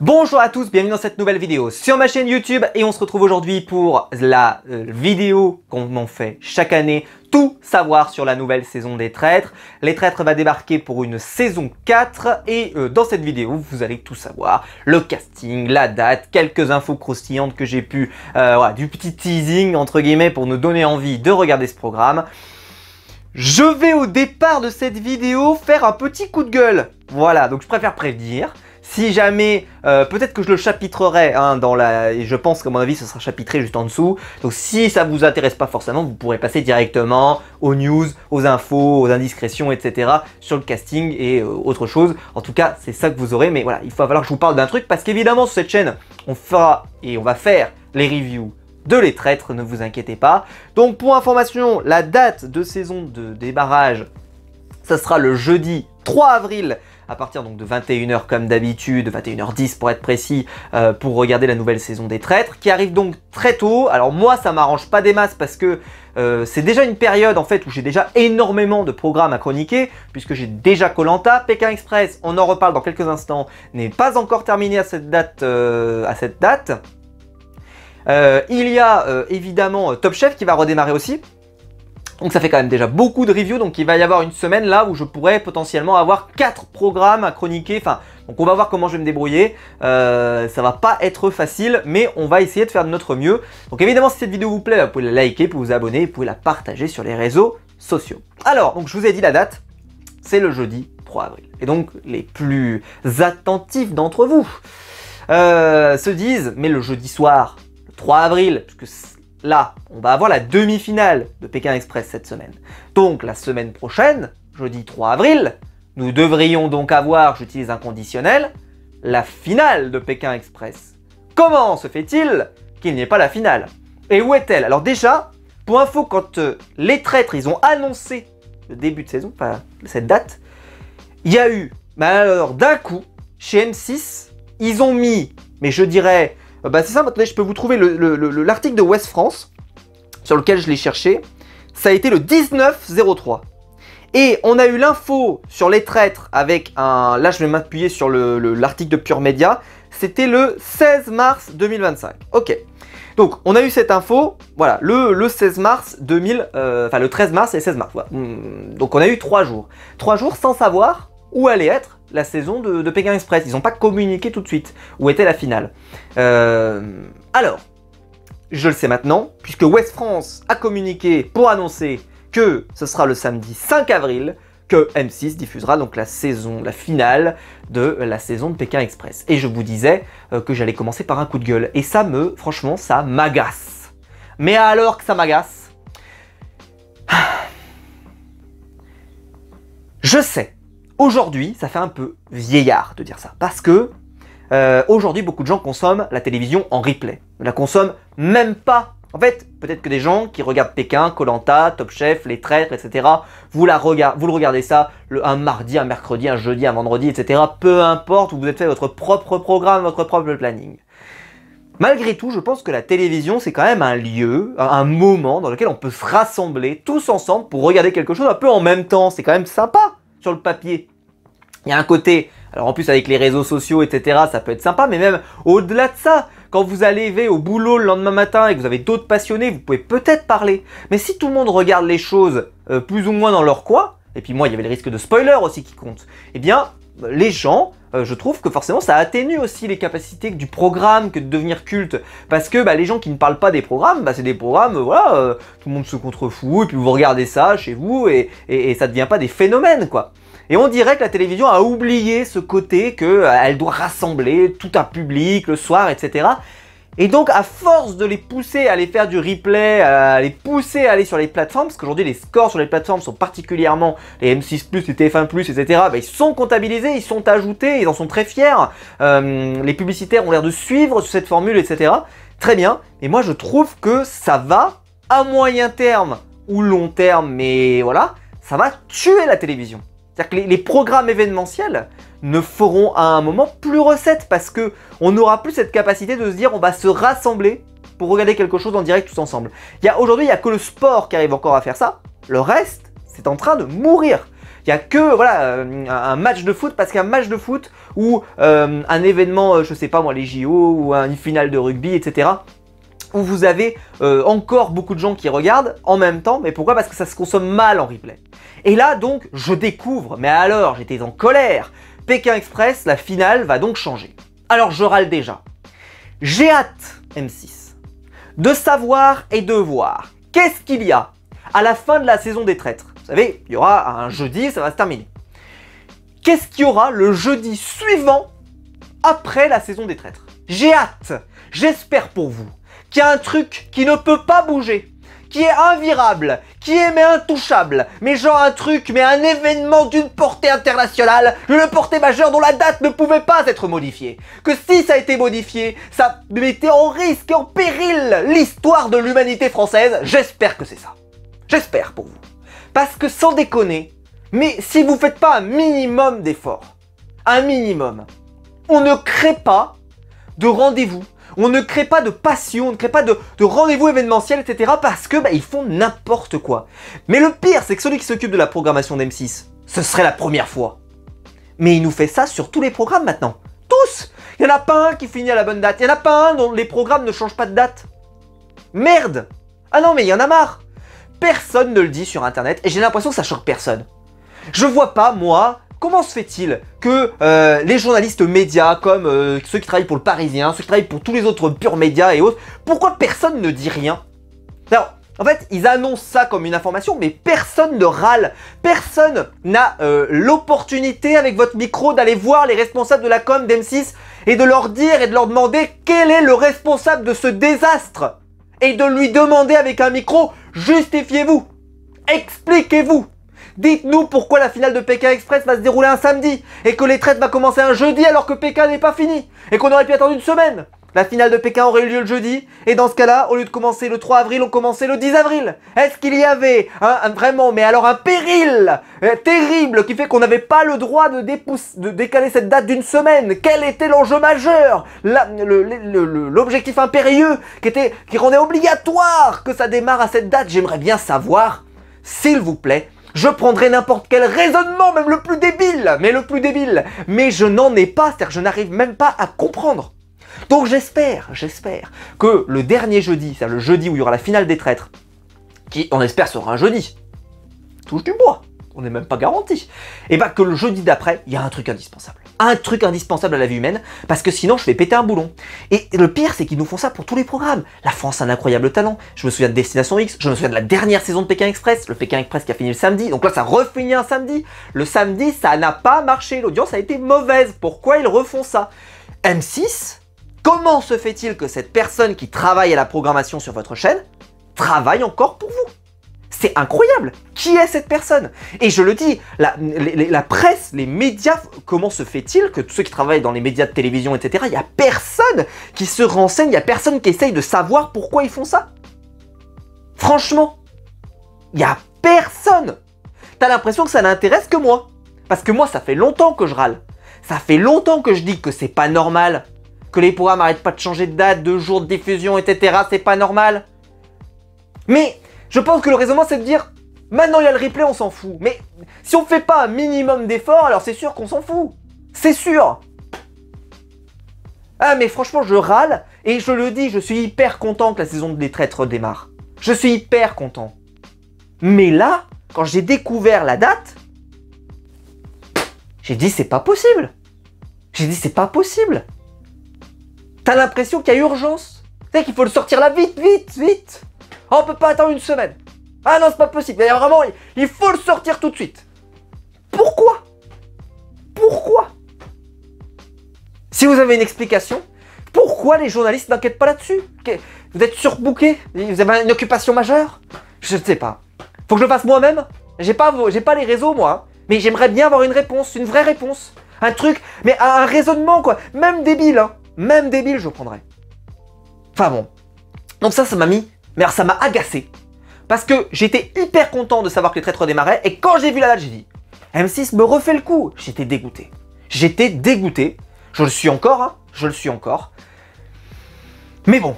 Bonjour à tous, bienvenue dans cette nouvelle vidéo sur ma chaîne YouTube et on se retrouve aujourd'hui pour la vidéo qu'on fait chaque année, tout savoir sur la nouvelle saison des Traîtres. Les Traîtres va débarquer pour une saison 4 et dans cette vidéo vous allez tout savoir, le casting, la date, quelques infos croustillantes que j'ai pu, voilà, du petit teasing entre guillemets pour nous donner envie de regarder ce programme. Je vais au départ de cette vidéo faire un petit coup de gueule, voilà, donc je préfère prévenir. Si jamais, peut-être que je le chapitrerai hein, et je pense qu'à mon avis ce sera chapitré juste en dessous. Donc si ça vous intéresse pas forcément, vous pourrez passer directement aux news, aux infos, aux indiscrétions, etc. sur le casting et autre chose. En tout cas, c'est ça que vous aurez. Mais voilà, il va falloir que je vous parle d'un truc parce qu'évidemment sur cette chaîne, on va faire les reviews de Les Traîtres, ne vous inquiétez pas. Donc pour information, la date de saison de débarrage, ça sera le jeudi 3 avril. À partir donc de 21 h comme d'habitude, 21 h 10 pour être précis, pour regarder la nouvelle saison des Traîtres, qui arrive donc très tôt. Alors moi ça m'arrange pas des masses parce que c'est déjà une période en fait où j'ai déjà énormément de programmes à chroniquer, puisque j'ai déjà koh Lanta, Pékin Express, on en reparle dans quelques instants, n'est pas encore terminé à cette date. Il y a évidemment Top Chef qui va redémarrer aussi. Donc ça fait quand même déjà beaucoup de reviews, donc il va y avoir une semaine là où je pourrais potentiellement avoir 4 programmes à chroniquer. Enfin, donc on va voir comment je vais me débrouiller. Ça va pas être facile, mais on va essayer de faire de notre mieux. Donc évidemment, si cette vidéo vous plaît, vous pouvez la liker, vous pouvez vous abonner, vous pouvez la partager sur les réseaux sociaux. Alors, donc je vous ai dit la date, c'est le jeudi 3 avril. Et donc les plus attentifs d'entre vous se disent, mais le jeudi soir, le 3 avril, puisque là, on va avoir la demi-finale de Pékin Express cette semaine. Donc la semaine prochaine, jeudi 3 avril, nous devrions donc avoir, j'utilise un conditionnel, la finale de Pékin Express. Comment se fait-il qu'il n'y ait pas la finale? Et où est-elle? Alors déjà, pour info, quand les Traîtres, ils ont annoncé le début de saison, enfin cette date, il y a eu, alors d'un coup, chez M6, ils ont mis, mais je dirais... Bah c'est ça, attendez, je peux vous trouver l'article de Ouest France, sur lequel je l'ai cherché. Ça a été le 19-03. Et on a eu l'info sur les Traîtres avec un... Là, je vais m'appuyer sur l'article de Pure Média. C'était le 16 mars 2025. Ok. Donc, on a eu cette info, voilà, le 16 mars 2000... Enfin, le 13 mars et 16 mars. Voilà. Donc, on a eu 3 jours. 3 jours sans savoir où allait être la saison de Pékin Express. Ils n'ont pas communiqué tout de suite où était la finale. Alors, je le sais maintenant, puisque Ouest France a communiqué pour annoncer que ce sera le samedi 5 avril que M6 diffusera donc la finale de la saison de Pékin Express. Et je vous disais que j'allais commencer par un coup de gueule. Et ça franchement, ça m'agace. Mais alors que ça m'agace, je sais. Aujourd'hui, ça fait un peu vieillard de dire ça, parce que aujourd'hui, beaucoup de gens consomment la télévision en replay. Ne la consomment même pas. En fait, peut-être que des gens qui regardent Pékin, koh Lanta, Top Chef, Les Traîtres, etc., vous le regardez ça un mardi, un mercredi, un jeudi, un vendredi, etc. Peu importe, vous avez fait votre propre programme, votre propre planning. Malgré tout, je pense que la télévision, c'est quand même un lieu, un moment dans lequel on peut se rassembler tous ensemble pour regarder quelque chose un peu en même temps. C'est quand même sympa. Sur le papier. Il y a un côté, alors en plus avec les réseaux sociaux, etc., ça peut être sympa, mais même au-delà de ça, quand vous allez au boulot le lendemain matin et que vous avez d'autres passionnés, vous pouvez peut-être parler. Mais si tout le monde regarde les choses plus ou moins dans leur coin, et puis moi il y avait le risque de spoiler aussi qui compte, eh bien les gens, je trouve que forcément ça atténue aussi les capacités du programme que de devenir culte. Parce que les gens qui ne parlent pas des programmes, c'est des programmes, voilà, tout le monde se contrefout, et puis vous regardez ça chez vous, et ça ne devient pas des phénomènes, quoi. Et on dirait que la télévision a oublié ce côté qu'elle doit rassembler tout un public le soir, etc. Et donc, à force de les pousser à aller faire du replay, à les pousser à aller sur les plateformes, parce qu'aujourd'hui, les scores sur les plateformes sont particulièrement, les M6+, les TF1+, etc., ils sont comptabilisés, ils sont ajoutés, ils en sont très fiers. Les publicitaires ont l'air de suivre cette formule, etc. Très bien. Et moi, je trouve que ça va, à moyen terme ou long terme, mais voilà, ça va tuer la télévision. C'est-à-dire que les programmes événementiels ne feront à un moment plus recette parce que on n'aura plus cette capacité de se dire on va se rassembler pour regarder quelque chose en direct tous ensemble. Aujourd'hui, il n'y a que le sport qui arrive encore à faire ça. Le reste, c'est en train de mourir. Il n'y a que voilà, un match de foot, parce qu'un match de foot ou un événement, je sais pas moi, les JO ou une finale de rugby, etc. où vous avez encore beaucoup de gens qui regardent en même temps. Mais pourquoi? Parce que ça se consomme mal en replay. Et là donc, je découvre, mais alors j'étais en colère, Pékin Express, la finale va donc changer. Alors je râle déjà. J'ai hâte, M6, de savoir et de voir qu'est-ce qu'il y a à la fin de la saison des traîtres. Vous savez, il y aura un jeudi, ça va se terminer. Qu'est-ce qu'il y aura le jeudi suivant après la saison des traîtres? J'ai hâte, j'espère pour vous, qu'il y a un truc qui ne peut pas bouger, qui est invirable, qui est mais intouchable, mais genre un truc, mais un événement d'une portée internationale, d'une portée majeure dont la date ne pouvait pas être modifiée. Que si ça a été modifié, ça mettait en risque, en péril l'histoire de l'humanité française. J'espère que c'est ça. J'espère pour vous. Parce que sans déconner, mais si vous faites pas un minimum d'efforts, un minimum, on ne crée pas de rendez-vous, on ne crée pas de passion, on ne crée pas de rendez-vous événementiel, etc. parce que ils font n'importe quoi. Mais le pire, c'est que celui qui s'occupe de la programmation d'M6, ce serait la première fois. Mais il nous fait ça sur tous les programmes maintenant. Tous! Il n'y en a pas un qui finit à la bonne date. Il n'y en a pas un dont les programmes ne changent pas de date. Merde! Ah non, mais il y en a marre. Personne ne le dit sur Internet et j'ai l'impression que ça choque personne. Je vois pas, moi, comment se fait-il que les journalistes médias, comme ceux qui travaillent pour le Parisien, ceux qui travaillent pour tous les autres purs médias et autres, pourquoi personne ne dit rien? Alors, en fait, ils annoncent ça comme une information, mais personne ne râle. Personne n'a l'opportunité avec votre micro d'aller voir les responsables de la com d'M6 et de leur dire et de leur demander quel est le responsable de ce désastre. Et de lui demander avec un micro, justifiez-vous, expliquez-vous. Dites-nous pourquoi la finale de Pékin Express va se dérouler un samedi et que les traites va commencer un jeudi alors que Pékin n'est pas fini et qu'on aurait pu attendre une semaine. La finale de Pékin aurait eu lieu le jeudi et dans ce cas-là, au lieu de commencer le 3 avril, on commençait le 10 avril. Est-ce qu'il y avait vraiment, mais alors un péril terrible qui fait qu'on n'avait pas le droit de décaler cette date d'une semaine? Quel était l'enjeu majeur? L'objectif impérieux qui rendait obligatoire que ça démarre à cette date? J'aimerais bien savoir, s'il vous plaît. Je prendrai n'importe quel raisonnement, même le plus débile, mais je n'en ai pas, c'est-à-dire que je n'arrive même pas à comprendre. Donc j'espère que le dernier jeudi, c'est-à-dire le jeudi où il y aura la finale des traîtres, qui on espère sera un jeudi, touche du bois, on n'est même pas garanti, et que le jeudi d'après, il y a un truc indispensable. Un truc indispensable à la vie humaine, parce que sinon je vais péter un boulon. Et le pire, c'est qu'ils nous font ça pour tous les programmes. La France a un incroyable talent. Je me souviens de Destination X, je me souviens de la dernière saison de Pékin Express, le Pékin Express qui a fini le samedi, donc là ça refinit un samedi. Le samedi, ça n'a pas marché, l'audience a été mauvaise. Pourquoi ils refont ça? M6, comment se fait-il que cette personne qui travaille à la programmation sur votre chaîne travaille encore pour vous? C'est incroyable. Qui est cette personne? Et je le dis, la presse, les médias, comment se fait-il que tous ceux qui travaillent dans les médias de télévision, etc., il n'y a personne qui se renseigne, il n'y a personne qui essaye de savoir pourquoi ils font ça? Franchement, il n'y a personne. T'as l'impression que ça n'intéresse que moi. Parce que moi, ça fait longtemps que je râle. Ça fait longtemps que je dis que c'est pas normal. Que les programmes n'arrêtent pas de changer de date, de jour de diffusion, etc., c'est pas normal. Mais je pense que le raisonnement, c'est de dire, maintenant il y a le replay, on s'en fout. Mais si on fait pas un minimum d'efforts, alors c'est sûr qu'on s'en fout. C'est sûr. Ah mais franchement, je râle, et je le dis, je suis hyper content que la saison des traîtres redémarre. Je suis hyper content. Mais là, quand j'ai découvert la date, j'ai dit, c'est pas possible. J'ai dit, c'est pas possible. T'as l'impression qu'il y a urgence. Tu sais qu'il faut le sortir là vite, vite, vite. Oh, on peut pas attendre une semaine. Ah non, c'est pas possible. Il y a vraiment, il faut le sortir tout de suite. Pourquoi? Pourquoi? Si vous avez une explication, pourquoi les journalistes n'enquêtent pas là-dessus? Vous êtes surbookés? Vous avez une occupation majeure? Je ne sais pas. Faut que je le fasse moi-même? J'ai pas les réseaux, moi. Hein. Mais j'aimerais bien avoir une réponse, une vraie réponse. Un truc, mais un raisonnement, quoi. Même débile, hein. Même débile, je prendrais. Enfin bon. Donc ça m'a mis... Mais alors ça m'a agacé. Parce que j'étais hyper content de savoir que les traîtres redémarraient. Et quand j'ai vu la date, j'ai dit, M6 me refait le coup. J'étais dégoûté. J'étais dégoûté. Je le suis encore, hein. Je le suis encore. Mais bon,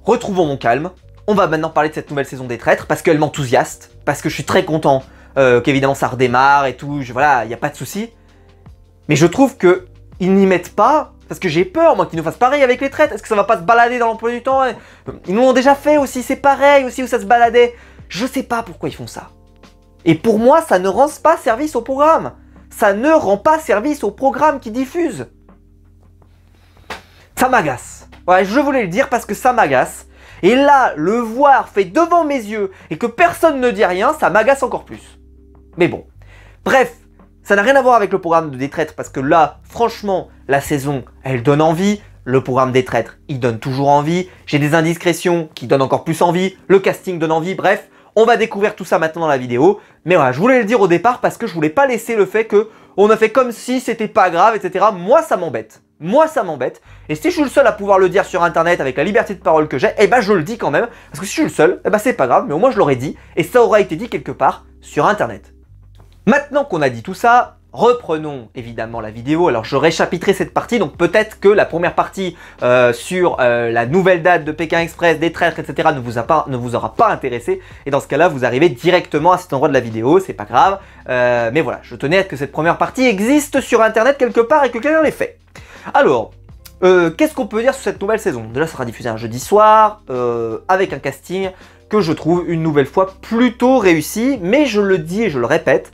retrouvons mon calme. On va maintenant parler de cette nouvelle saison des traîtres parce qu'elle m'enthousiaste. Parce que je suis très content qu'évidemment ça redémarre et tout, voilà, il n'y a pas de souci. Mais je trouve que ils n'y mettent pas, parce que j'ai peur, moi, qu'ils nous fassent pareil avec les traites. Est-ce que ça va pas se balader dans l'emploi du temps? Ils nous l'ont déjà fait aussi, c'est pareil aussi où ça se baladait. Je sais pas pourquoi ils font ça. Et pour moi, ça ne rend pas service au programme. Ça ne rend pas service au programme qui diffuse. Ça m'agace. Ouais, je voulais le dire parce que ça m'agace. Et là, le voir fait devant mes yeux et que personne ne dit rien, ça m'agace encore plus. Mais bon. Bref, ça n'a rien à voir avec le programme des traîtres parce que là, franchement, la saison, elle donne envie. Le programme des traîtres, il donne toujours envie. J'ai des indiscrétions qui donnent encore plus envie. Le casting donne envie. Bref, on va découvrir tout ça maintenant dans la vidéo. Mais voilà, je voulais le dire au départ parce que je voulais pas laisser le fait que on a fait comme si c'était pas grave, etc. Moi, ça m'embête. Moi, ça m'embête. Et si je suis le seul à pouvoir le dire sur Internet avec la liberté de parole que j'ai, eh ben je le dis quand même. Parce que si je suis le seul, eh ben c'est pas grave, mais au moins je l'aurais dit. Et ça aura été dit quelque part sur Internet. Maintenant qu'on a dit tout ça, reprenons évidemment la vidéo. Alors je réchapitrerai cette partie, donc peut-être que la première partie sur la nouvelle date de Pékin Express, des traîtres, etc. ne vous aura pas intéressé. Et dans ce cas-là, vous arrivez directement à cet endroit de la vidéo, c'est pas grave. Mais voilà, je tenais à ce que cette première partie existe sur Internet quelque part et que quelqu'un l'ait fait. Alors, qu'est-ce qu'on peut dire sur cette nouvelle saison? Déjà, ça sera diffusé un jeudi soir, avec un casting que je trouve une nouvelle fois plutôt réussi. Mais je le dis et je le répète,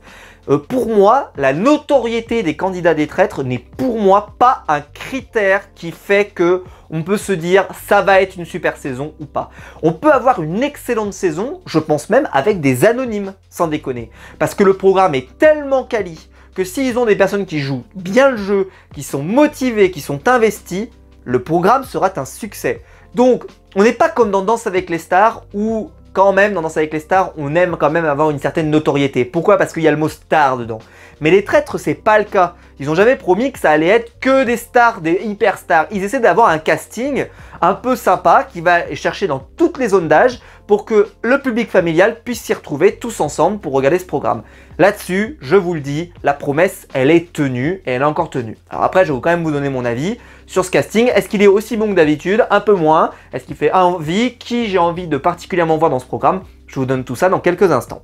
pour moi, la notoriété des candidats des traîtres n'est pour moi pas un critère qui fait que on peut se dire ça va être une super saison ou pas. On peut avoir une excellente saison, je pense même avec des anonymes, sans déconner. Parce que le programme est tellement quali que s'ils ont des personnes qui jouent bien le jeu, qui sont motivées, qui sont investies, le programme sera un succès. Donc, on n'est pas comme dans Danse avec les stars où quand même, dans Danse avec les stars, on aime quand même avoir une certaine notoriété. Pourquoi? Parce qu'il y a le mot star dedans. Mais les traîtres, c'est pas le cas. Ils ont jamais promis que ça allait être que des stars, des hyper stars. Ils essaient d'avoir un casting un peu sympa qui va chercher dans toutes les zones d'âge pour que le public familial puisse s'y retrouver tous ensemble pour regarder ce programme. Là-dessus, je vous le dis, la promesse, elle est tenue et elle est encore tenue. Alors après, je vais quand même vous donner mon avis sur ce casting. Est-ce qu'il est aussi bon que d'habitude? Un peu moins. Est-ce qu'il fait envie? Qui j'ai envie de particulièrement voir dans ce programme? Je vous donne tout ça dans quelques instants.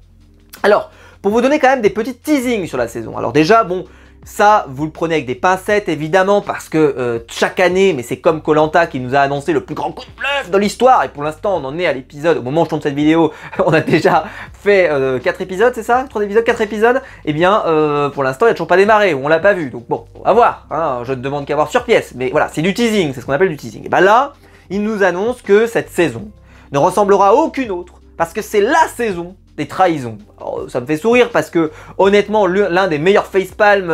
Alors, pour vous donner quand même des petits teasings sur la saison. Alors déjà, bon, ça, vous le prenez avec des pincettes, évidemment, parce que chaque année, mais c'est comme Koh-Lanta qui nous a annoncé le plus grand coup de bluff de l'histoire, et pour l'instant, on en est à l'épisode, au moment où je tourne cette vidéo, on a déjà fait 4 épisodes, c'est ça? 3 épisodes, 4 épisodes? Eh bien, pour l'instant, il n'a toujours pas démarré, on l'a pas vu, donc bon, on va voir, hein, je ne demande qu'à voir sur pièce, mais voilà, c'est du teasing, c'est ce qu'on appelle du teasing. Et ben là, il nous annonce que cette saison ne ressemblera à aucune autre, parce que c'est la saison des trahisons. Alors, ça me fait sourire parce que honnêtement l'un des meilleurs facepalms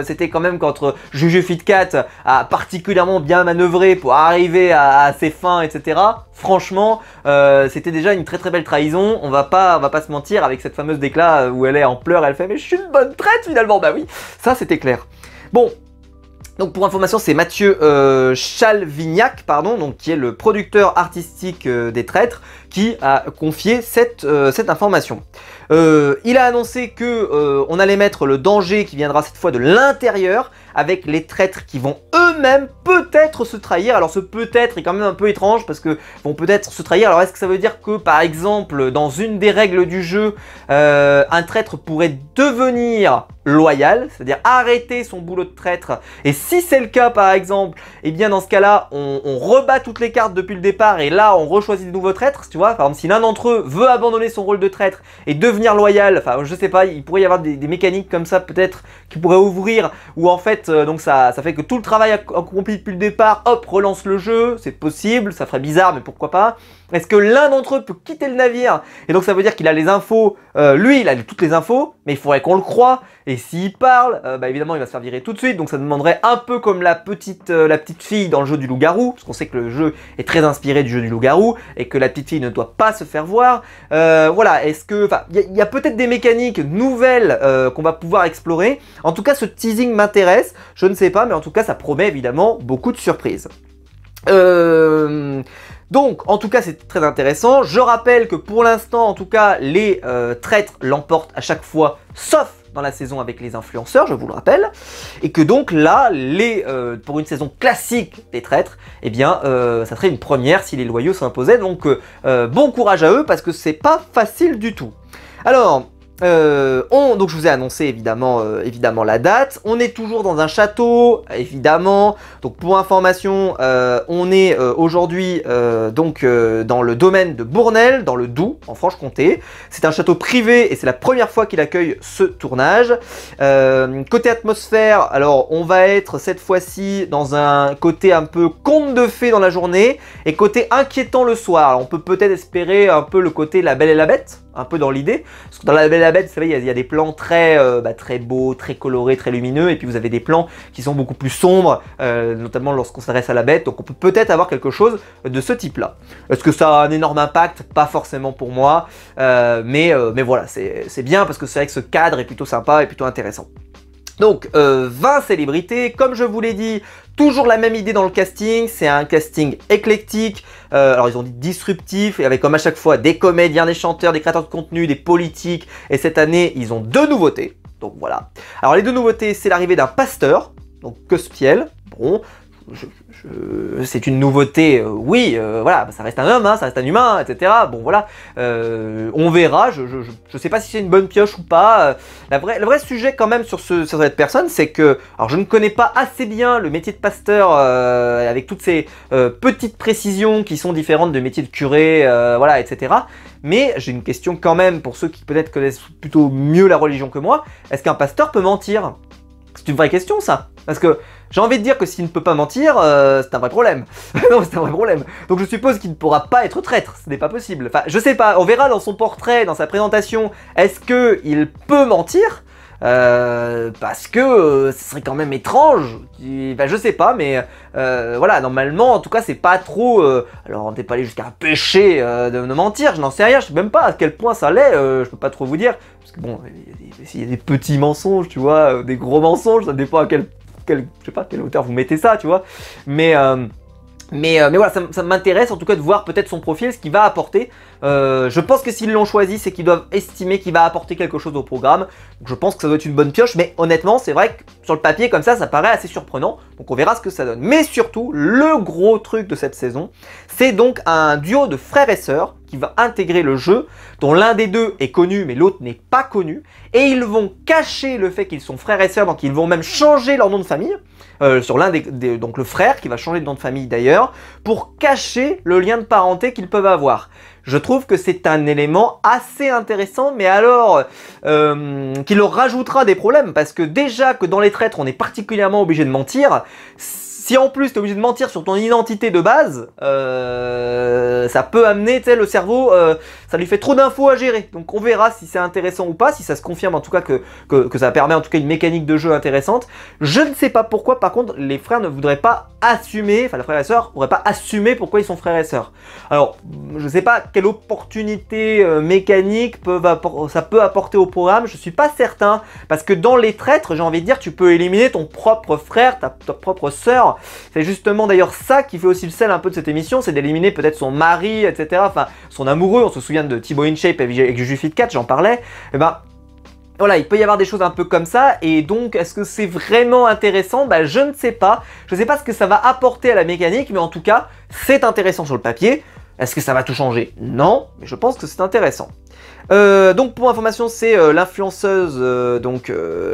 c'était quand même quand Juju Fitcat a particulièrement bien manœuvré pour arriver à ses fins, etc. Franchement c'était déjà une très très belle trahison. On va pas se mentir avec cette fameuse déclat où elle est en pleurs, elle fait mais je suis une bonne traite finalement. Bah oui, ça c'était clair. Bon. Donc pour information, c'est Mathieu Chalvignac, pardon, donc qui est le producteur artistique des traîtres, qui a confié cette information. Il a annoncé que on allait mettre le danger qui viendra cette fois de l'intérieur, avec les traîtres qui vont eux-mêmes peut-être se trahir. Alors ce peut-être est quand même un peu étrange parce que vont peut-être se trahir. Alors est-ce que ça veut dire que par exemple dans une des règles du jeu, un traître pourrait devenir loyal, c'est-à-dire arrêter son boulot de traître, et si c'est le cas par exemple, et eh bien dans ce cas-là on rebat toutes les cartes depuis le départ et là on rechoisit de nouveaux traîtres, tu vois. Par exemple si l'un d'entre eux veut abandonner son rôle de traître et devenir loyal, enfin je sais pas, il pourrait y avoir des mécaniques comme ça peut-être qui pourraient ouvrir, ou en fait donc ça fait que tout le travail accompli depuis le départ, hop, relance le jeu, c'est possible, ça ferait bizarre mais pourquoi pas. Est-ce que l'un d'entre eux peut quitter le navire? Et donc ça veut dire qu'il a les infos, lui il a toutes les infos, mais il faudrait qu'on le croie. Et s'il parle, bah évidemment il va se faire virer tout de suite, donc ça demanderait un peu comme la petite fille dans le jeu du loup-garou, parce qu'on sait que le jeu est très inspiré du jeu du loup-garou, et que la petite fille ne doit pas se faire voir. Voilà, est-ce que, enfin, il y a peut-être des mécaniques nouvelles qu'on va pouvoir explorer. En tout cas, ce teasing m'intéresse, je ne sais pas, mais en tout cas ça promet évidemment beaucoup de surprises. Donc, en tout cas, c'est très intéressant. Je rappelle que pour l'instant, en tout cas, les traîtres l'emportent à chaque fois, sauf dans la saison avec les influenceurs, je vous le rappelle. Et que donc là, pour une saison classique des traîtres, eh bien, ça serait une première si les loyaux s'imposaient. Donc, bon courage à eux parce que c'est pas facile du tout. Alors, Donc je vous ai annoncé évidemment la date. On est toujours dans un château, évidemment. Donc pour information, on est aujourd'hui dans le domaine de Bournel, dans le Doubs, en Franche-Comté. C'est un château privé et c'est la première fois qu'il accueille ce tournage. Côté atmosphère, alors on va être cette fois-ci dans un côté un peu conte de fées dans la journée et côté inquiétant le soir. Alors, on peut peut-être espérer un peu le côté La Belle et la Bête, un peu dans l'idée. Parce que dans La Belle et la Bête, vous savez, il y a des plans très beaux, très colorés, très lumineux, et puis vous avez des plans qui sont beaucoup plus sombres, notamment lorsqu'on s'adresse à la bête, donc on peut peut-être avoir quelque chose de ce type-là. Est-ce que ça a un énorme impact? Pas forcément pour moi, mais voilà, c'est bien parce que c'est vrai que ce cadre est plutôt sympa et plutôt intéressant. Donc 20 célébrités, comme je vous l'ai dit, toujours la même idée dans le casting, c'est un casting éclectique, alors ils ont dit disruptif, et avec comme à chaque fois des comédiens, des chanteurs, des créateurs de contenu, des politiques, et cette année ils ont 2 nouveautés, donc voilà. Alors les 2 nouveautés, c'est l'arrivée d'un pasteur, donc Cospiel, bon, c'est une nouveauté, oui, voilà, ça reste un homme, hein, ça reste un humain, etc. Bon voilà, on verra, je sais pas si c'est une bonne pioche ou pas. Le vrai sujet quand même sur cette personne, c'est que, alors je ne connais pas assez bien le métier de pasteur avec toutes ces petites précisions qui sont différentes de métier de curé, voilà, etc. Mais j'ai une question quand même pour ceux qui peut-être connaissent plutôt mieux la religion que moi. Est-ce qu'un pasteur peut mentir? C'est une vraie question ça, parce que j'ai envie de dire que s'il ne peut pas mentir, c'est un vrai problème. Non, c'est un vrai problème. Donc je suppose qu'il ne pourra pas être traître, ce n'est pas possible. Enfin, je sais pas, on verra dans son portrait, dans sa présentation, est-ce qu'il peut mentir? Parce que ce serait quand même étrange. Enfin, je sais pas, mais voilà, normalement, en tout cas, c'est pas trop. Alors, on n'est pas allé jusqu'à un péché de mentir, je n'en sais rien, je sais même pas à quel point ça l'est, je peux pas trop vous dire. Parce que bon, il y a des petits mensonges, tu vois, des gros mensonges, ça dépend à je sais pas, quelle hauteur vous mettez ça, tu vois. Mais voilà, ça m'intéresse en tout cas de voir peut-être son profil, ce qu'il va apporter. Je pense que s'ils l'ont choisi, c'est qu'ils doivent estimer qu'il va apporter quelque chose au programme. Donc je pense que ça doit être une bonne pioche, mais honnêtement, c'est vrai que sur le papier, comme ça paraît assez surprenant. Donc on verra ce que ça donne. Mais surtout, le gros truc de cette saison, c'est donc un duo de frères et sœurs qui va intégrer le jeu, dont l'un des deux est connu, mais l'autre n'est pas connu. Et ils vont cacher le fait qu'ils sont frères et sœurs, donc ils vont même changer leur nom de famille. Sur l'un donc le frère qui va changer de nom de famille d'ailleurs, pour cacher le lien de parenté qu'ils peuvent avoir. Je trouve que c'est un élément assez intéressant, mais alors qui leur rajoutera des problèmes, parce que déjà que dans les traîtres on est particulièrement obligé de mentir. Si en plus tu es obligé de mentir sur ton identité de base, ça peut amener, tu sais, le cerveau, ça lui fait trop d'infos à gérer. Donc on verra si c'est intéressant ou pas, si ça se confirme en tout cas que ça permet en tout cas une mécanique de jeu intéressante. Je ne sais pas pourquoi, par contre, les frères ne voudraient pas assumer, enfin les frères et sœurs ne pourraient pas assumer pourquoi ils sont frères et sœurs. Alors, je ne sais pas quelle opportunité mécanique ça peut apporter au programme, je suis pas certain, parce que dans les traîtres, j'ai envie de dire, tu peux éliminer ton propre frère, ta propre sœur. C'est justement d'ailleurs ça qui fait aussi le sel un peu de cette émission, c'est d'éliminer peut-être son mari, etc. Enfin, son amoureux, on se souvient de Thibaut InShape avec Juju Fit4, j'en parlais. Et ben, voilà, il peut y avoir des choses un peu comme ça, et donc est-ce que c'est vraiment intéressant? Bah je ne sais pas. Je ne sais pas ce que ça va apporter à la mécanique, mais en tout cas, c'est intéressant sur le papier. Est-ce que ça va tout changer? Non, mais je pense que c'est intéressant. Donc pour information, c'est l'influenceuse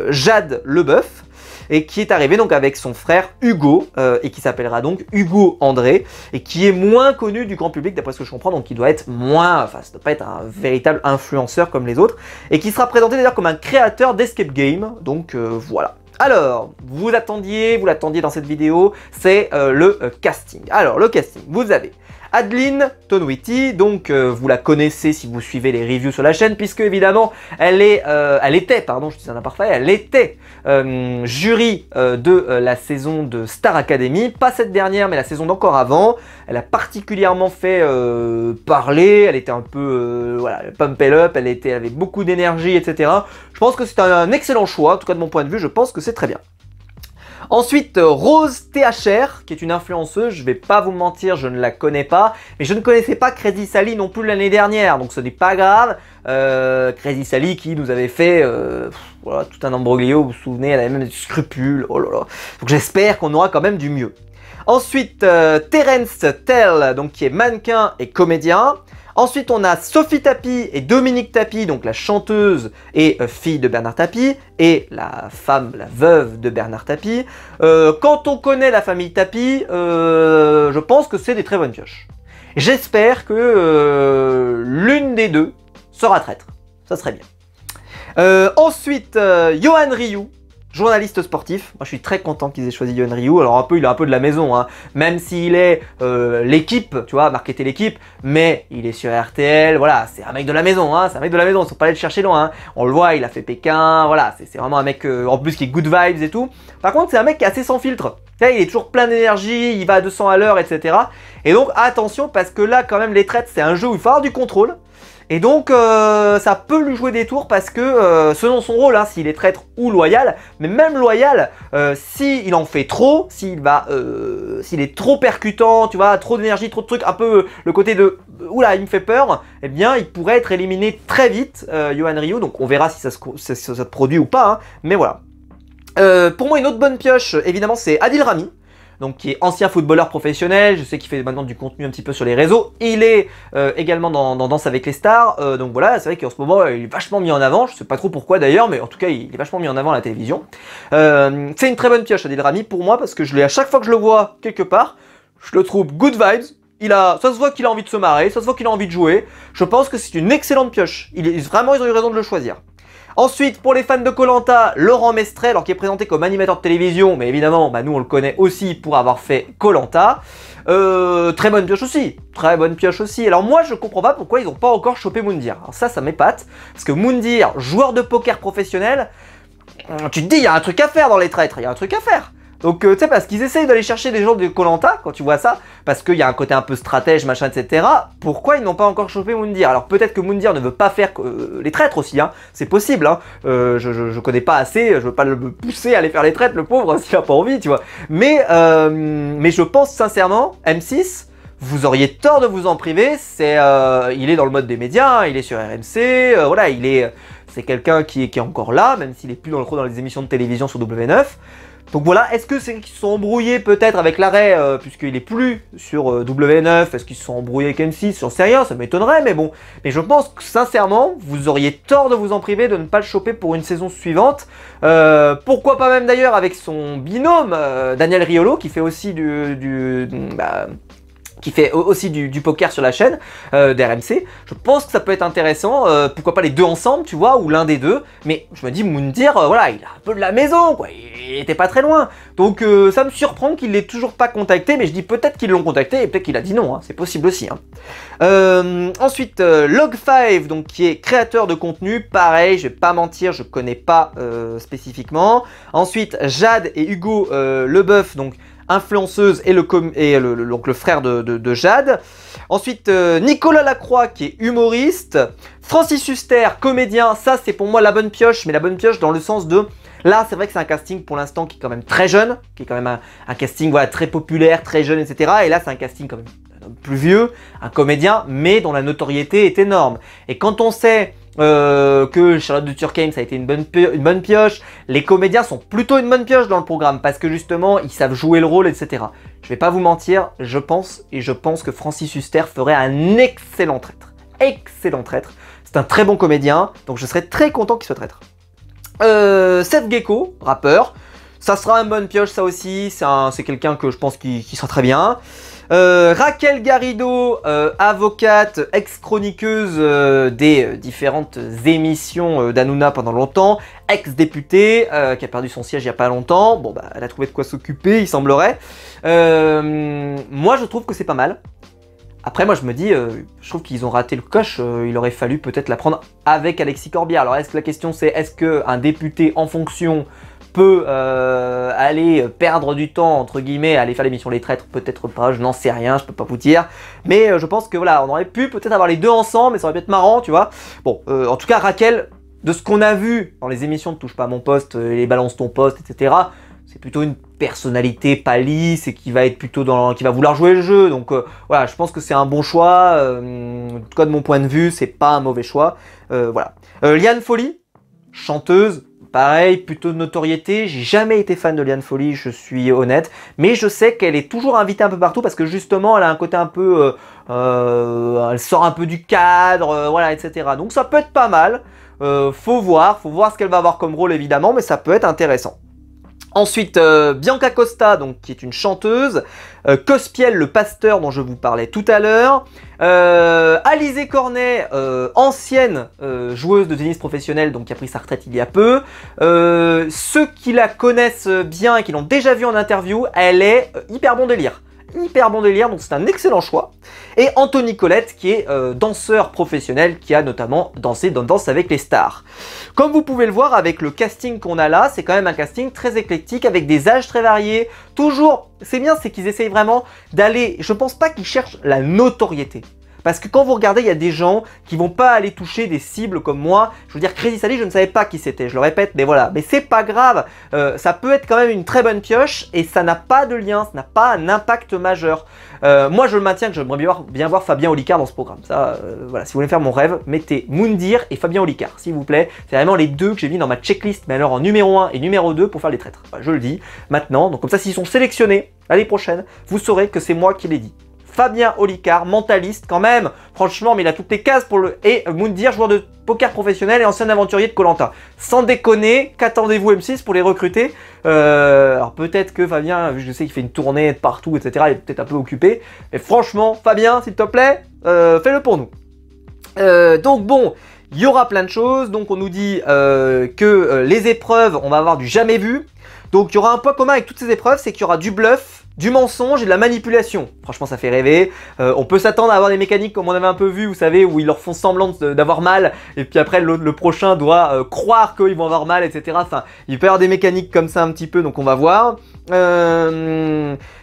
Jade Leboeuf, et qui est arrivé donc avec son frère Hugo, et qui s'appellera donc Hugo André, et qui est moins connu du grand public d'après ce que je comprends, donc il doit être moins, enfin ça doit pas être un véritable influenceur comme les autres, et qui sera présenté d'ailleurs comme un créateur d'escape game, donc voilà. Alors, vous l'attendiez dans cette vidéo, c'est le casting. Alors, le casting, vous avez Adeline Tonwiti, donc vous la connaissez si vous suivez les reviews sur la chaîne, puisque évidemment elle était jury de la saison de Star Academy, pas cette dernière mais la saison d'encore avant. Elle a particulièrement fait parler, elle était un peu voilà, pump it up, elle avait beaucoup d'énergie, etc. Je pense que c'est un excellent choix, en tout cas de mon point de vue, je pense que c'est très bien. Ensuite, Rose THR, qui est une influenceuse, je vais pas vous mentir, je ne la connais pas, mais je ne connaissais pas Crazy Sally non plus l'année dernière, donc ce n'est pas grave. Crazy Sally qui nous avait fait voilà, tout un imbroglio, vous vous souvenez, elle avait même des scrupules, oh là là. Donc j'espère qu'on aura quand même du mieux. Ensuite, Terence Tell, donc qui est mannequin et comédien. Ensuite, on a Sophie Tapie et Dominique Tapie, donc la chanteuse et fille de Bernard Tapie, et la femme, la veuve de Bernard Tapie. Quand on connaît la famille Tapie, je pense que c'est des très bonnes pioches. J'espère que l'une des deux sera traître. Ça serait bien. Ensuite, Yohan Ryu, journaliste sportif. Moi, je suis très content qu'ils aient choisi Yohan Ryu. Alors, il est un peu de la maison, hein. Même s'il est l'équipe, tu vois, marketer l'équipe, mais il est sur RTL. Voilà, c'est un mec de la maison, hein. C'est un mec de la maison. Ils ne sont pas allés le chercher loin, hein. On le voit, il a fait Pékin. Voilà, c'est vraiment un mec en plus qui est good vibes et tout. Par contre, c'est un mec qui est assez sans filtre. Tu sais, il est toujours plein d'énergie, il va à 200 à l'heure, etc. Et donc, attention, parce que là, quand même, les traites, c'est un jeu où il faut avoir du contrôle. Et donc, ça peut lui jouer des tours parce que, selon son rôle, hein, s'il est traître ou loyal, mais même loyal, s'il en fait trop, s'il est trop percutant, tu vois, trop d'énergie, trop de trucs, un peu le côté de « Oula, il me fait peur », eh bien, il pourrait être éliminé très vite, Yohan Ryu. Donc, on verra si ça se produit ou pas, hein, mais voilà. Pour moi, une autre bonne pioche, évidemment, c'est Adil Rami. Donc qui est ancien footballeur professionnel, je sais qu'il fait maintenant du contenu un petit peu sur les réseaux. Il est également dans Danse avec les stars, donc voilà, c'est vrai qu'en ce moment il est vachement mis en avant, je sais pas trop pourquoi d'ailleurs, mais en tout cas il est vachement mis en avant à la télévision. C'est une très bonne pioche Adil Rami pour moi, parce que à chaque fois que je le vois quelque part, je le trouve good vibes. Ça se voit qu'il a envie de se marrer, ça se voit qu'il a envie de jouer. Je pense que c'est une excellente pioche. Vraiment, ils ont eu raison de le choisir. Ensuite, pour les fans de Koh-Lanta, Laurent Mestrel, alors qui est présenté comme animateur de télévision, mais évidemment, nous on le connaît aussi pour avoir fait Koh-Lanta. Très bonne pioche aussi, très bonne pioche aussi. Alors moi, je comprends pas pourquoi ils n'ont pas encore chopé Moundir. Alors ça m'épate, parce que Moundir, joueur de poker professionnel, tu te dis, il y a un truc à faire dans les traîtres, il y a un truc à faire. Donc, tu sais, parce qu'ils essayent d'aller chercher des gens de Koh-Lanta, quand tu vois ça, parce qu'il y a un côté un peu stratège, machin, etc. Pourquoi ils n'ont pas encore chopé Moundir? Alors, peut-être que Moundir ne veut pas faire les traîtres aussi, hein. C'est possible, hein. Je connais pas assez, je veux pas le pousser à aller faire les traîtres, le pauvre, s'il a pas envie, tu vois. Mais je pense sincèrement, M6, vous auriez tort de vous en priver. Il est dans le mode des médias, il est sur RMC, voilà, c'est quelqu'un qui est encore là, même s'il est plus dans les émissions de télévision sur W9. Donc voilà, est-ce que c'est qu'ils se sont embrouillés peut-être avec l'arrêt, puisqu'il est plus sur W9, est-ce qu'ils se sont embrouillés avec M6, j'en sais rien, ça m'étonnerait, mais bon. Mais je pense que sincèrement, vous auriez tort de vous en priver, de ne pas le choper pour une saison suivante. Pourquoi pas même d'ailleurs avec son binôme, Daniel Riolo, qui fait aussi du poker sur la chaîne d'RMC. Je pense que ça peut être intéressant, pourquoi pas les deux ensemble, tu vois, ou l'un des deux. Mais je me dis, Moundir, voilà, il est un peu de la maison, quoi, il était pas très loin. Donc ça me surprend qu'il l'ait toujours pas contacté, mais je dis peut-être qu'ils l'ont contacté et peut-être qu'il a dit non, hein, c'est possible aussi. Hein. Ensuite, Log5, donc qui est créateur de contenu, pareil, je vais pas mentir, je connais pas spécifiquement. Ensuite, Jade et Hugo Leboeuf, donc influenceuse et donc le frère de Jade. Ensuite, Nicolas Lacroix qui est humoriste. Francis Huster, comédien. Ça, c'est pour moi la bonne pioche, mais la bonne pioche dans le sens de... Là, c'est vrai que c'est un casting pour l'instant qui est quand même très jeune, qui est quand même un casting voilà, très populaire, très jeune, etc. Et là, c'est un casting quand même plus vieux, un comédien, mais dont la notoriété est énorme. Et quand on sait... que Charlotte de Turckheim ça a été une bonne pioche. Les comédiens sont plutôt une bonne pioche dans le programme parce que justement ils savent jouer le rôle, etc. Je vais pas vous mentir, je pense que Francis Huster ferait un excellent traître. Excellent traître. C'est un très bon comédien, donc je serais très content qu'il soit traître. Seth Gecko, rappeur. Ça sera une bonne pioche ça aussi, c'est quelqu'un que je pense qui sera très bien. Raquel Garrido, avocate, ex-chroniqueuse des différentes émissions d'Hanouna pendant longtemps, ex-députée, qui a perdu son siège il n'y a pas longtemps. Bon bah elle a trouvé de quoi s'occuper, il semblerait. Moi je trouve que c'est pas mal. Après moi je me dis, je trouve qu'ils ont raté le coche, il aurait fallu peut-être la prendre avec Alexis Corbière. Alors est-ce que la question c'est, est-ce qu'un député en fonction peut aller perdre du temps, entre guillemets, aller faire l'émission Les Traîtres, peut-être pas, je n'en sais rien, je peux pas vous dire. Mais je pense que voilà, on aurait pu peut-être avoir les deux ensemble, mais ça aurait pu être marrant, tu vois. Bon, en tout cas, Raquel, de ce qu'on a vu dans les émissions de Touche pas à mon poste, les Balance ton poste, etc., c'est plutôt une personnalité pas lisse et qui va être plutôt qui va vouloir jouer le jeu. Donc voilà, je pense que c'est un bon choix. En tout cas, de mon point de vue, c'est pas un mauvais choix. Voilà. Liane Folly, chanteuse, pareil, plutôt de notoriété. J'ai jamais été fan de Liane Folly, je suis honnête. Mais je sais qu'elle est toujours invitée un peu partout parce que justement, elle a un côté un peu... elle sort un peu du cadre, voilà, etc. Donc ça peut être pas mal. Faut voir ce qu'elle va avoir comme rôle évidemment, mais ça peut être intéressant. Ensuite, Bianca Costa, donc, qui est une chanteuse, Cospiel, le pasteur dont je vous parlais tout à l'heure, Alizé Cornet, ancienne joueuse de tennis professionnelle, donc qui a pris sa retraite il y a peu. Ceux qui la connaissent bien et qui l'ont déjà vue en interview, elle est hyper bon délire. Hyper bon délire, donc c'est un excellent choix. Et Anthony Colette, qui est danseur professionnel, qui a notamment dansé dans Danse avec les stars. Comme vous pouvez le voir avec le casting qu'on a là, c'est quand même un casting très éclectique avec des âges très variés. Toujours, c'est bien, c'est qu'ils essayent vraiment d'aller, je pense pas qu'ils cherchent la notoriété. Parce que quand vous regardez, il y a des gens qui vont pas aller toucher des cibles comme moi. Je veux dire, Crazy Sally, je ne savais pas qui c'était, je le répète, mais voilà. Mais c'est pas grave, ça peut être quand même une très bonne pioche et ça n'a pas de lien, ça n'a pas un impact majeur. Moi, je le maintiens que j'aimerais bien voir Fabien Olicard dans ce programme. Ça, voilà, si vous voulez faire mon rêve, mettez Moundir et Fabien Olicard, s'il vous plaît. C'est vraiment les deux que j'ai mis dans ma checklist, mais alors en numéro 1 et numéro 2 pour faire les traîtres. Voilà, je le dis maintenant. Donc comme ça, s'ils sont sélectionnés l'année prochaine, vous saurez que c'est moi qui l'ai dit. Fabien Olicard, mentaliste quand même, franchement, mais il a toutes les cases pour le... Et Moundir, joueur de poker professionnel et ancien aventurier de Koh-Lanta. Sans déconner, qu'attendez-vous M6 pour les recruter? Alors peut-être que Fabien, vu que je sais qu'il fait une tournée de partout, etc., il est peut-être un peu occupé. Mais franchement, Fabien, s'il te plaît, fais-le pour nous. Donc bon, il y aura plein de choses. Donc on nous dit que les épreuves, on va avoir du jamais vu. Donc il y aura un point commun avec toutes ces épreuves, c'est qu'il y aura du bluff, du mensonge et de la manipulation. Franchement, ça fait rêver. On peut s'attendre à avoir des mécaniques comme on avait un peu vu, vous savez, où ils leur font semblant d'avoir mal, et puis après le prochain doit croire qu'ils vont avoir mal, etc. Enfin, il peut y avoir des mécaniques comme ça un petit peu, donc on va voir.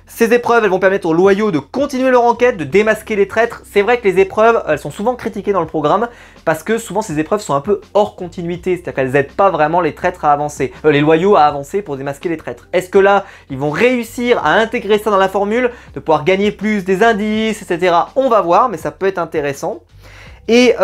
Ces épreuves, elles vont permettre aux loyaux de continuer leur enquête, de démasquer les traîtres. C'est vrai que les épreuves, elles sont souvent critiquées dans le programme, parce que souvent ces épreuves sont un peu hors continuité, c'est-à-dire qu'elles n'aident pas vraiment les traîtres à avancer, les loyaux à avancer pour démasquer les traîtres. Est-ce que là, ils vont réussir à intégrer ça dans la formule, de pouvoir gagner plus des indices, etc. On va voir, mais ça peut être intéressant. Et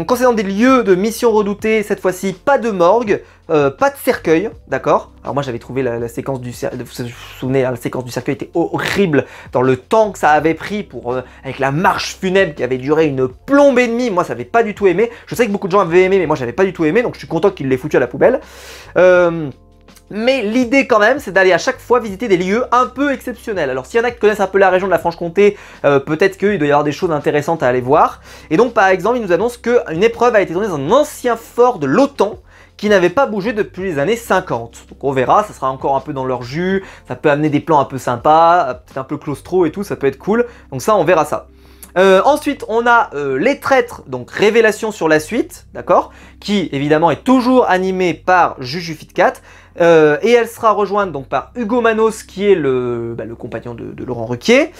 concernant des lieux de mission redoutée, cette fois-ci, pas de morgue, pas de cercueil, d'accord? Alors moi j'avais trouvé la séquence du cercueil, vous vous souvenez, hein, la séquence du cercueil était horrible dans le temps que ça avait pris pour avec la marche funèbre qui avait duré une plombe et demie. Moi ça avait pas du tout aimé. Je sais que beaucoup de gens avaient aimé, mais moi j'avais pas du tout aimé, donc je suis content qu'ils l'aient foutu à la poubelle. Mais l'idée quand même, c'est d'aller à chaque fois visiter des lieux un peu exceptionnels. Alors s'il y en a qui connaissent un peu la région de la Franche-Comté, peut-être qu'il doit y avoir des choses intéressantes à aller voir. Et donc par exemple, il nous annonce qu'une épreuve a été tournée dans un ancien fort de l'OTAN qui n'avait pas bougé depuis les années 50. Donc on verra, ça sera encore un peu dans leur jus, ça peut amener des plans un peu sympas, peut-être un peu claustro et tout, ça peut être cool. Donc ça, on verra ça. Ensuite, on a les traîtres, donc révélation sur la suite, d'accord, qui évidemment est toujours animée par Juju Fitcat, et elle sera rejointe donc par Hugo Manos, qui est le compagnon de Laurent Ruquier.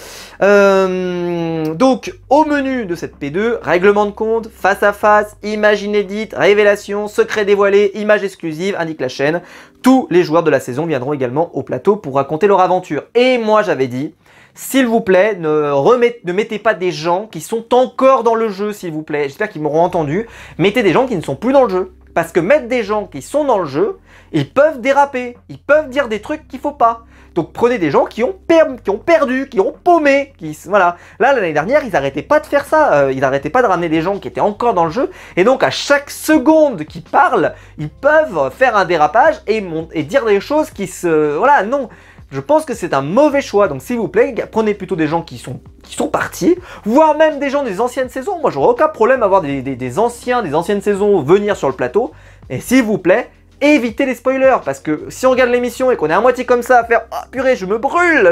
Donc, au menu de cette P2, règlement de compte, face à face, image inédite, révélation, secret dévoilé, image exclusive, indique la chaîne. Tous les joueurs de la saison viendront également au plateau pour raconter leur aventure. Et moi, j'avais dit... S'il vous plaît, ne mettez pas des gens qui sont encore dans le jeu, s'il vous plaît. J'espère qu'ils m'auront entendu. Mettez des gens qui ne sont plus dans le jeu. Parce que mettre des gens qui sont dans le jeu, ils peuvent déraper. Ils peuvent dire des trucs qu'il ne faut pas. Donc prenez des gens qui ont perdu, qui ont paumé. Voilà. Là, l'année dernière, ils n'arrêtaient pas de faire ça. Ils n'arrêtaient pas de ramener des gens qui étaient encore dans le jeu. Et donc, à chaque seconde qu'ils parlent, ils peuvent faire un dérapage et dire des choses qui se... Voilà, non. Je pense que c'est un mauvais choix, donc s'il vous plaît, prenez plutôt des gens qui sont partis, voire même des gens des anciennes saisons. Moi, j'aurais aucun problème à voir des anciennes saisons venir sur le plateau. Et s'il vous plaît, évitez les spoilers, parce que si on regarde l'émission et qu'on est à moitié comme ça à faire « Ah, purée, je me brûle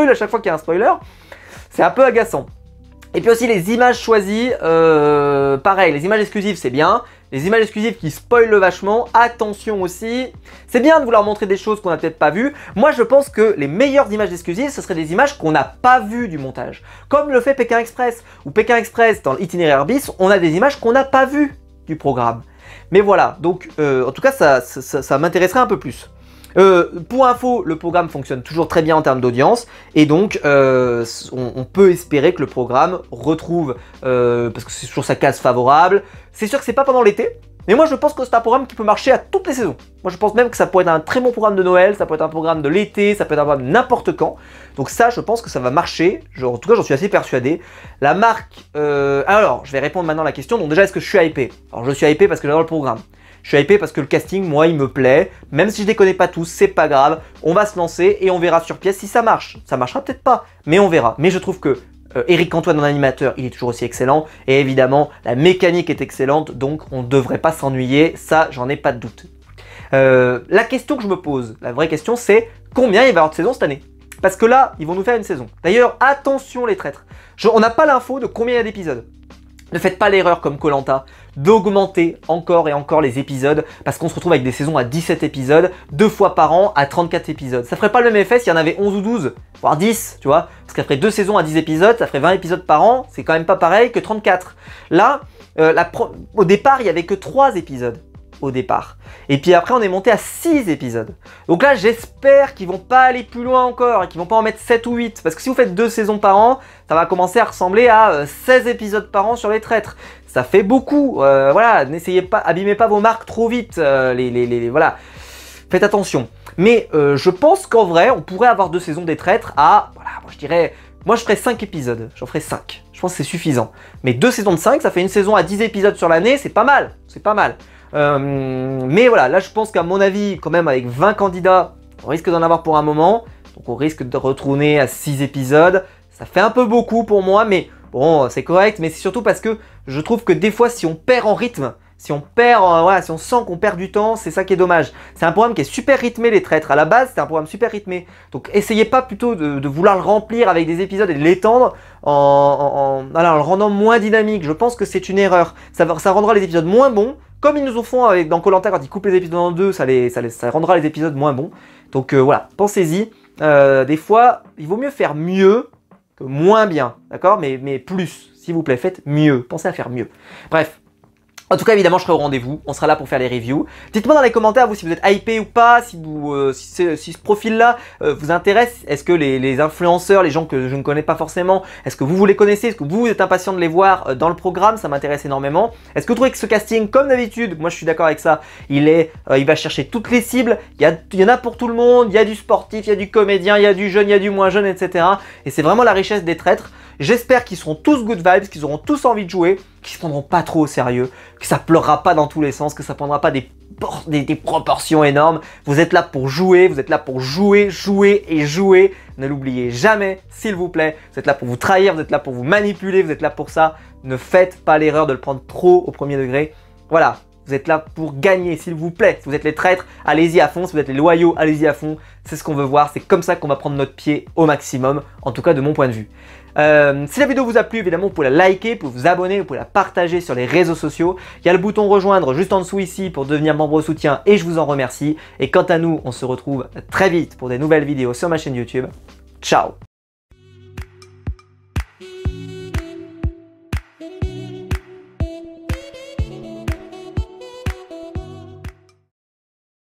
à chaque fois qu'il y a un spoiler », c'est un peu agaçant. Et puis aussi les images choisies, pareil, les images exclusives c'est bien, les images exclusives qui spoilent vachement, attention aussi, c'est bien de vouloir montrer des choses qu'on n'a peut-être pas vues. Moi je pense que les meilleures images exclusives ce seraient des images qu'on n'a pas vues du montage, comme le fait Pékin Express, ou Pékin Express dans l'itinéraire bis, on a des images qu'on n'a pas vues du programme. Mais voilà, donc en tout cas ça m'intéresserait un peu plus. Pour info, le programme fonctionne toujours très bien en termes d'audience et donc on peut espérer que le programme retrouve, parce que c'est toujours sa case favorable, c'est sûr que c'est pas pendant l'été, Mais moi je pense que c'est un programme qui peut marcher à toutes les saisons. Moi je pense même que ça pourrait être un très bon programme de Noël, ça peut être un programme de l'été, ça peut être un programme n'importe quand. Donc ça je pense que ça va marcher, en tout cas j'en suis assez persuadé. La marque, alors je vais répondre maintenant à la question, donc déjà est-ce que je suis hypé? Alors je suis hypé parce que j'adore le programme. Je suis hypé parce que le casting, moi, il me plaît. Même si je les connais pas tous, c'est pas grave. On va se lancer et on verra sur pièce si ça marche. Ça marchera peut-être pas, mais on verra. Mais je trouve que Eric Antoine en animateur, il est toujours aussi excellent. Et évidemment, la mécanique est excellente, donc on ne devrait pas s'ennuyer. Ça, j'en ai pas de doute. La question que je me pose, la vraie question, c'est combien il va y avoir de saisons cette année? Parce que là, ils vont nous faire une saison. D'ailleurs, attention les traîtres. On n'a pas l'info de combien il y a d'épisodes. Ne faites pas l'erreur comme Koh-Lanta d'augmenter encore et encore les épisodes parce qu'on se retrouve avec des saisons à 17 épisodes, 2 fois par an à 34 épisodes. Ça ferait pas le même effet s'il y en avait 11 ou 12, voire 10, tu vois, parce qu'après 2 saisons à 10 épisodes, ça ferait 20 épisodes par an, c'est quand même pas pareil que 34. Là, au départ, il y avait que 3 épisodes. Au départ. Et puis après, on est monté à 6 épisodes. Donc là, j'espère qu'ils vont pas aller plus loin encore et qu'ils vont pas en mettre 7 ou 8. Parce que si vous faites 2 saisons par an, ça va commencer à ressembler à 16 épisodes par an sur les traîtres. Ça fait beaucoup. Voilà, n'essayez pas, abîmez pas vos marques trop vite. Voilà, faites attention. Mais je pense qu'en vrai, on pourrait avoir 2 saisons des traîtres à, voilà, moi je dirais, moi je ferais 5 épisodes. J'en ferais 5. Je pense que c'est suffisant. Mais 2 saisons de 5, ça fait une saison à 10 épisodes sur l'année, c'est pas mal. C'est pas mal. Mais voilà, là je pense qu'à mon avis, quand même avec 20 candidats, on risque d'en avoir pour un moment. Donc on risque de retourner à 6 épisodes. Ça fait un peu beaucoup pour moi, mais bon, c'est correct. Mais c'est surtout parce que je trouve que des fois, si on perd en rythme, si on perd, voilà, si on sent qu'on perd du temps, c'est ça qui est dommage. C'est un programme qui est super rythmé, les traîtres. À la base, c'est un programme super rythmé. Donc essayez pas plutôt de vouloir le remplir avec des épisodes et de l'étendre voilà, en le rendant moins dynamique. Je pense que c'est une erreur. Ça rendra les épisodes moins bons. Comme ils nous en font dans Koh-Lanta, quand ils coupent les épisodes en 2, ça rendra les épisodes moins bons. Donc voilà, pensez-y. Des fois, il vaut mieux faire mieux que moins bien, d'accord, mais plus, s'il vous plaît, faites mieux. Pensez à faire mieux. Bref. En tout cas, évidemment, je serai au rendez-vous. On sera là pour faire les reviews. Dites-moi dans les commentaires, vous, si vous êtes hypé ou pas, si ce profil-là vous intéresse. Est-ce que les influenceurs, les gens que je ne connais pas forcément, est-ce que vous les connaissez? Est-ce que vous êtes impatient de les voir dans le programme? Ça m'intéresse énormément. Est-ce que vous trouvez que ce casting, comme d'habitude, moi je suis d'accord avec ça, il va chercher toutes les cibles. Il y en a pour tout le monde. Il y a du sportif, il y a du comédien, il y a du jeune, il y a du moins jeune, etc. Et c'est vraiment la richesse des traîtres. J'espère qu'ils seront tous good vibes, qu'ils auront tous envie de jouer, qu'ils se prendront pas trop au sérieux, que ça pleurera pas dans tous les sens, que ça prendra pas des proportions énormes. Vous êtes là pour jouer, vous êtes là pour jouer, jouer et jouer. Ne l'oubliez jamais, s'il vous plaît. Vous êtes là pour vous trahir, vous êtes là pour vous manipuler, vous êtes là pour ça. Ne faites pas l'erreur de le prendre trop au premier degré. Voilà. Vous êtes là pour gagner, s'il vous plaît. Si vous êtes les traîtres, allez-y à fond. Si vous êtes les loyaux, allez-y à fond. C'est ce qu'on veut voir. C'est comme ça qu'on va prendre notre pied au maximum. En tout cas, de mon point de vue. Si la vidéo vous a plu, évidemment, vous pouvez la liker, vous pouvez vous abonner, vous pouvez la partager sur les réseaux sociaux. Il y a le bouton rejoindre juste en dessous ici pour devenir membre au soutien et je vous en remercie. Et quant à nous, on se retrouve très vite pour des nouvelles vidéos sur ma chaîne YouTube. Ciao!